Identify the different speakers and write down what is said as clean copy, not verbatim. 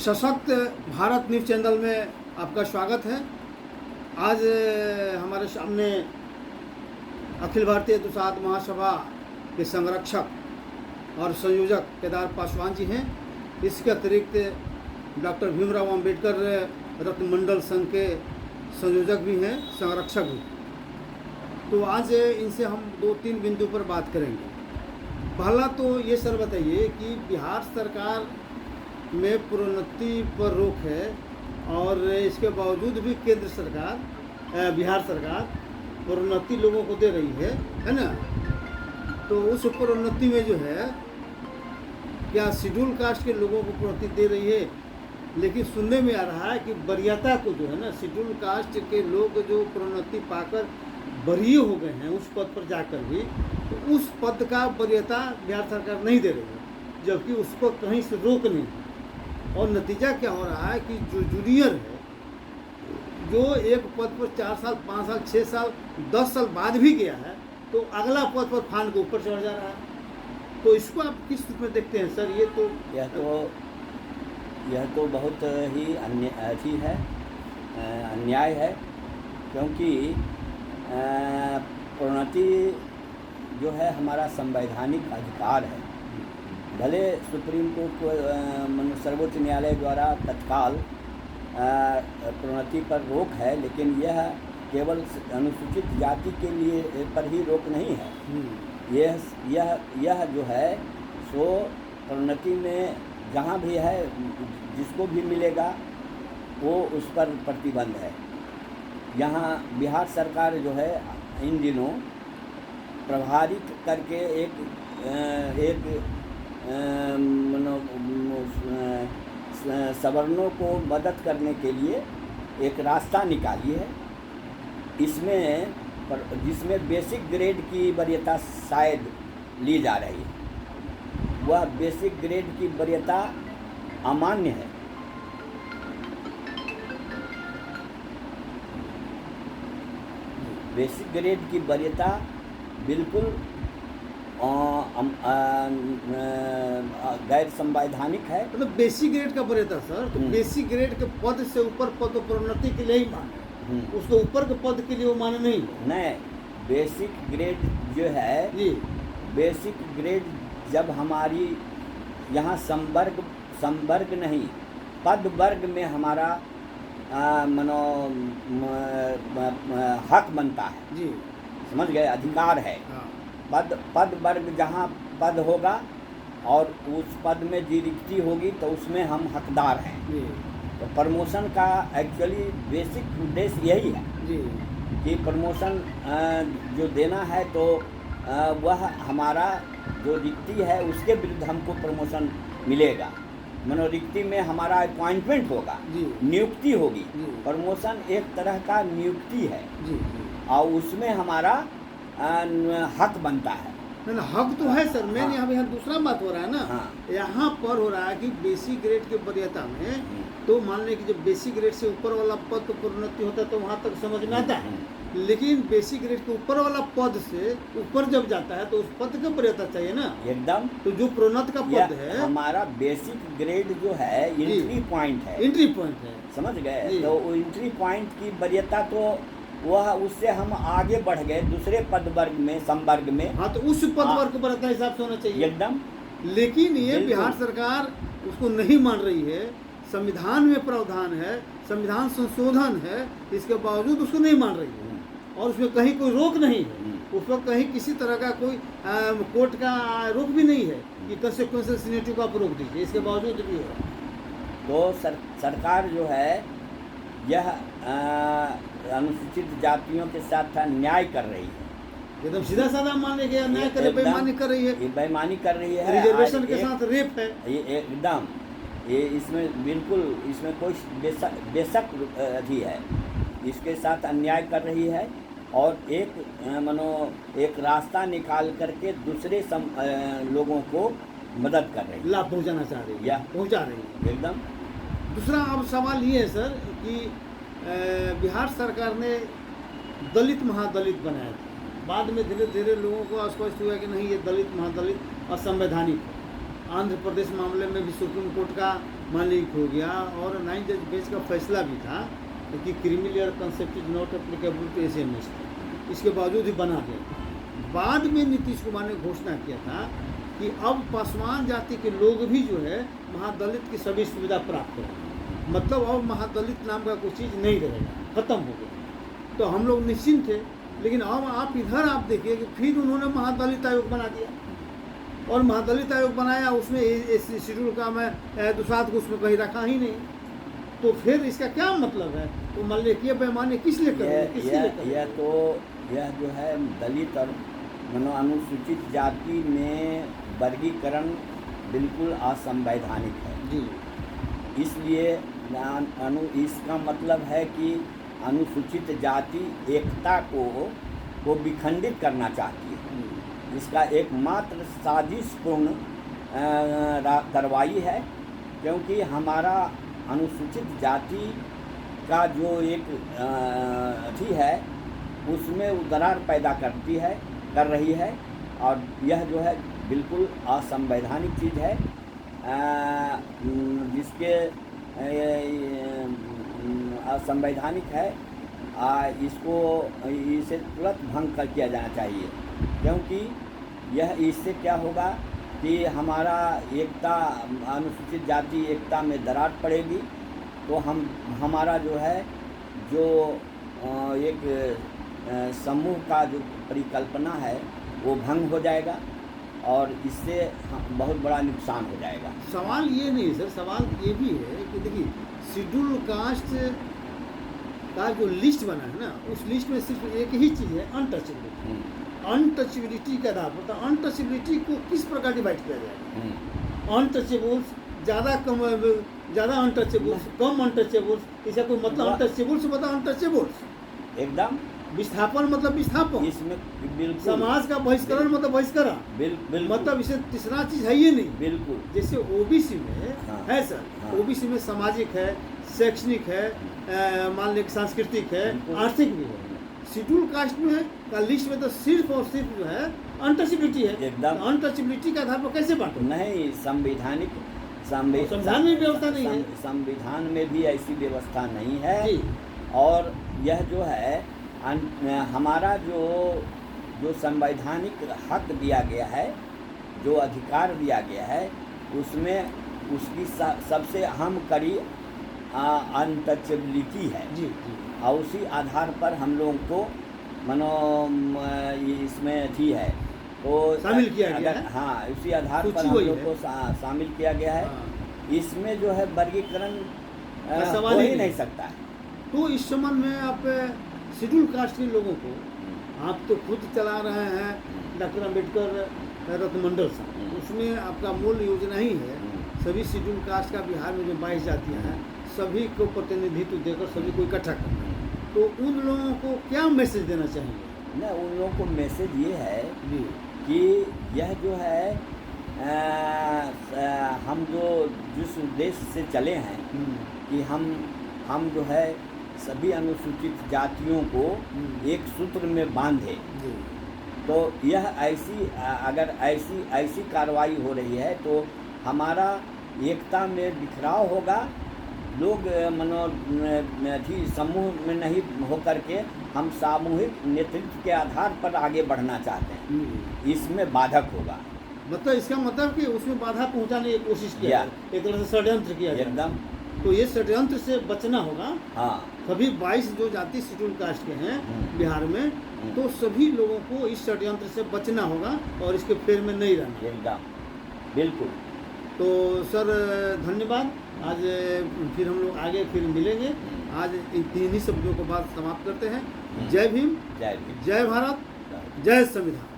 Speaker 1: सशक्त Bharat news channel में आपका स्वागत है। आज हमारे सामने अखिल भारतीय दुसाध महासभा के संरक्षक और संयोजक केदार पासवान जी हैं। इसके अतिरिक्त डॉक्टर भीमराव अंबेडकर रत्न मंडल संघ के संयोजक भी हैं, संरक्षक भी। तो आज इनसे हम 2-3 बिंदु पर बात करेंगे। पहला तो ये सर बताइए कि बिहार सरकार में प्रोन्नति पर रोक है और इसके बावजूद भी केंद्र सरकार बिहार सरकार प्रोन्नति लोगों को दे रही है ना। तो उस प्रोन्नति में जो है क्या शेड्यूल कास्ट के लोगों को प्रोन्नति दे रही है, लेकिन सुनने में आ रहा है कि वरीयता को जो है ना शेड्यूल कास्ट के लोग जो प्रोन्नति पाकर वरीय हो गए हैं उस पद पर जाकर भी, तो उस पद का वरीयता बिहार सरकार नहीं दे रही है, जबकि उसको कहीं से रोक नहीं। और नतीजा क्या हो रहा है कि जो जूनियर है, जो एक पद पर 4 साल 5 साल 6 साल 10 साल बाद भी गया है, तो अगला पद पर फान के ऊपर चढ़ जा रहा है। तो इसको आप किस रूप में देखते हैं सर?
Speaker 2: यह तो बहुत ही अन्याय है, क्योंकि प्रोन्नति जो है हमारा संवैधानिक अधिकार है। भले सुप्रीम कोर्ट को सर्वोच्च न्यायालय द्वारा तत्काल प्रोन्नति पर रोक है, लेकिन यह केवल अनुसूचित जाति के लिए पर ही रोक नहीं है। यह जो है सो प्रोन्नति में जहाँ भी है जिसको भी मिलेगा वो उस पर प्रतिबंध है। यहाँ बिहार सरकार जो है इन दिनों प्रभारी करके एक सवर्णों को मदद करने के लिए एक रास्ता निकाली है। जिसमें बेसिक ग्रेड की वरीयता शायद ली जा रही है। वह बेसिक ग्रेड की वरीयता अमान्य है। बेसिक ग्रेड की वरीयता बिल्कुल गैर संवैधानिक है।
Speaker 1: मतलब बेसिक ग्रेड का वरीयता सर, तो बेसिक ग्रेड के पद से ऊपर पद प्रोन्नति के लिए ही माने, उसके ऊपर के पद के लिए वो माने नहीं।
Speaker 2: बेसिक ग्रेड जो है जी, बेसिक ग्रेड जब हमारी यहाँ संवर्ग नहीं पद वर्ग में हमारा हक बनता है जी, समझ गए, अधिकार है। पद वर्ग जहाँ पद होगा और उस पद में जी रिक्ति होगी तो उसमें हम हकदार हैं। तो प्रमोशन का एक्चुअली बेसिक उद्देश्य यही है कि प्रमोशन जो देना है तो वह हमारा जो रिक्ति है उसके विरुद्ध हमको प्रमोशन मिलेगा। रिक्ति में हमारा अपॉइंटमेंट होगा, नियुक्ति होगी। प्रमोशन एक तरह का नियुक्ति है और उसमें हमारा हक बनता है।
Speaker 1: हक तो है सर। मैंने यहाँ दूसरा बात हो रहा है ना, यहाँ पर हो रहा है कि बेसिक ग्रेड के वरीयता में तो मान लें कि जब बेसिक ग्रेड से ऊपर वाला पद तो प्रोन्नति होता है तो वहाँ तक समझ में आता है, लेकिन बेसिक ग्रेड के ऊपर वाला पद से ऊपर जब जाता है तो उस पद का वरीयता चाहिए ना
Speaker 2: एकदम।
Speaker 1: तो जो प्रोन्नत का पद है
Speaker 2: हमारा बेसिक ग्रेड जो है एंट्री पॉइंट है, समझ गए। तो एंट्री पॉइंट की वरीयता तो वह उससे हम आगे बढ़ गए दूसरे पद वर्ग में संवर्ग में।
Speaker 1: तो उस पद वर्ग को वरीयता हिसाब से होना चाहिए
Speaker 2: एकदम। लेकिन
Speaker 1: ये बिहार सरकार उसको नहीं मान रही है। संविधान में प्रावधान है, संविधान संशोधन है, इसके बावजूद उसको नहीं मान रही है और उसमें कहीं कोई रोक नहीं है। उस पर कहीं किसी तरह का कोई कोर्ट का रोक भी नहीं है कि कंसेक्वेंशियल सीनेटिव का आप रोक दीजिए, इसके बावजूद भी है।
Speaker 2: तो सरकार जो है यह अनुसूचित जातियों के साथ न्याय कर रही है।
Speaker 1: एकदम सीधा साधा मानने के न्याय करे, बेईमानी कर रही है।
Speaker 2: बेईमानी कर रही है,
Speaker 1: रिजर्वेशन के साथ रेप है।
Speaker 2: ये एकदम इसमें बिल्कुल इसमें कोई बेशक अधि है, इसके साथ अन्याय कर रही है और एक रास्ता निकाल करके दूसरे लोगों को मदद कर रही है,
Speaker 1: लाभ पहुंचाना चाह रही है या पहुंचा रही है एकदम। दूसरा अब सवाल ये है सर कि बिहार सरकार ने दलित महादलित बनाया था, बाद में धीरे धीरे लोगों को स्पष्ट हुआ कि नहीं, ये दलित महादलित असंवैधानिक है। आंध्र प्रदेश मामले में भी सुप्रीम कोर्ट का मालिक हो गया, और 9 जज बेंच का फैसला भी था कि criminal concept is not applicable to SMS, इसके बावजूद ही बना दिया। बाद में नीतीश कुमार ने घोषणा किया था कि अब पासवान जाति के लोग भी जो है महादलित की सभी सुविधा प्राप्त करेंगे, मतलब अब महादलित नाम का कोई चीज़ नहीं रहेगा, खत्म हो गया। तो हम लोग निश्चिंत थे। लेकिन अब आप इधर आप देखिए कि फिर उन्होंने महादलित आयोग बना दिया, और महादलित आयोग बनाया, उसमें शेड्यूल का मैं दुसाध को उसमें कहीं रखा ही नहीं। तो फिर इसका क्या मतलब है? तो मल्लिकीय पैमाने किस लिए करें?
Speaker 2: यह जो है दलित और अनुसूचित जाति में वर्गीकरण बिल्कुल असंवैधानिक है
Speaker 1: जी।
Speaker 2: इसलिए इसका मतलब है कि अनुसूचित जाति एकता को विखंडित करना चाहती है। इसका एकमात्र साजिशपूर्ण कार्रवाई है, क्योंकि हमारा अनुसूचित जाति का जो एक अथी है उसमें वो दरार पैदा कर रही है, और यह जो है बिल्कुल असंवैधानिक चीज़ है, जिसके असंवैधानिक है। इसे तुरंत भंग किया जाना चाहिए, क्योंकि इससे क्या होगा कि हमारा एकता, अनुसूचित जाति एकता में दरार पड़ेगी, तो हमारा जो है जो एक समूह का जो परिकल्पना है वो भंग हो जाएगा, और इससे बहुत बड़ा नुकसान हो जाएगा।
Speaker 1: सवाल ये नहीं सर, सवाल ये भी है कि देखिए शेड्यूल कास्ट का जो लिस्ट बना है ना, उस लिस्ट में सिर्फ एक ही चीज़ है, अनटचेबिलिटी। अनटचेबिलिटी के आधार पर अनटचेबिलिटी को किस प्रकार डिवाइड किया जाएगा? अनटचेबल्स ज़्यादा अनटचेबल्स, कम अनटचेबल्स, इसका कोई मतलब? अनटचेबल्स मतलब अनटचेबल्स
Speaker 2: एकदम,
Speaker 1: विस्थापन मतलब विस्थापन,
Speaker 2: इसमें बिल्कुल
Speaker 1: समाज का बहिष्करण मतलब बहिष्करण,
Speaker 2: बिल्कुल
Speaker 1: मतलब इसे तीसरा चीज है ये नहीं।
Speaker 2: बिल्कुल
Speaker 1: जैसे ओबीसी में
Speaker 2: हाँ,
Speaker 1: है सर,
Speaker 2: हाँ,
Speaker 1: ओबीसी में सामाजिक है, शैक्षणिक है, मान लीजिए सांस्कृतिक है, आर्थिक भी है। शेड्यूल कास्ट में का लिस्ट में तो सिर्फ और सिर्फ जो है अनटचेबिलिटी है।
Speaker 2: एकदम,
Speaker 1: अनटचेबिलिटी के आधार पर कैसे बांटो?
Speaker 2: नहीं,
Speaker 1: संविधान में व्यवस्था नहीं है,
Speaker 2: संविधान में भी ऐसी व्यवस्था नहीं है
Speaker 1: जी।
Speaker 2: और यह जो है हमारा जो संवैधानिक हक दिया गया है, जो अधिकार दिया गया है, उसमें उसकी सबसे अहम कड़ी अनटचेबिलिटी है
Speaker 1: जी।
Speaker 2: और उसी आधार पर हम लोगों को इसमें थी है तो
Speaker 1: शामिल किया गया है।
Speaker 2: हाँ, उसी आधार पर हम लोग को शामिल किया गया है। इसमें जो है वर्गीकरण हो ही नहीं सकता है।
Speaker 1: तो इस संबंध में आप शेड्यूल कास्ट के लोगों को, आप तो खुद चला रहे हैं डॉक्टर अम्बेडकर रत्नमंडल से, उसमें आपका मूल योजना ही है सभी शेड्यूल कास्ट का बिहार में जो 22 जातियाँ हैं सभी को प्रतिनिधित्व देकर सभी को इकट्ठा करना। तो उन लोगों को क्या मैसेज देना चाहिए?
Speaker 2: न, उन लोगों को मैसेज ये है कि यह जो है हम जिस उद्देश्य से चले हैं कि हम जो है सभी अनुसूचित जातियों को एक सूत्र में बांधे, तो यह अगर ऐसी कार्रवाई हो रही है तो हमारा एकता में बिखराव होगा। लोग समूह में नहीं होकर के हम सामूहिक नेतृत्व के आधार पर आगे बढ़ना चाहते हैं, इसमें बाधक होगा।
Speaker 1: मतलब इसका मतलब कि उसमें बाधा पहुंचाने की कोशिश किया, एक तरह से षड्यंत्र किया
Speaker 2: एकदम।
Speaker 1: तो ये षड्यंत्र से बचना होगा।
Speaker 2: हाँ,
Speaker 1: सभी 22 जो जाति शेड्यूल कास्ट के हैं बिहार में, तो सभी लोगों को इस षड्यंत्र से बचना होगा और इसके फेर में नहीं रहना।
Speaker 2: एकदम, बिल्कुल।
Speaker 1: तो सर धन्यवाद। आज फिर हम लोग आगे फिर मिलेंगे। आज इन्हीं शब्दों को बात समाप्त करते हैं। जय भीम, जय भारत, जय संविधान।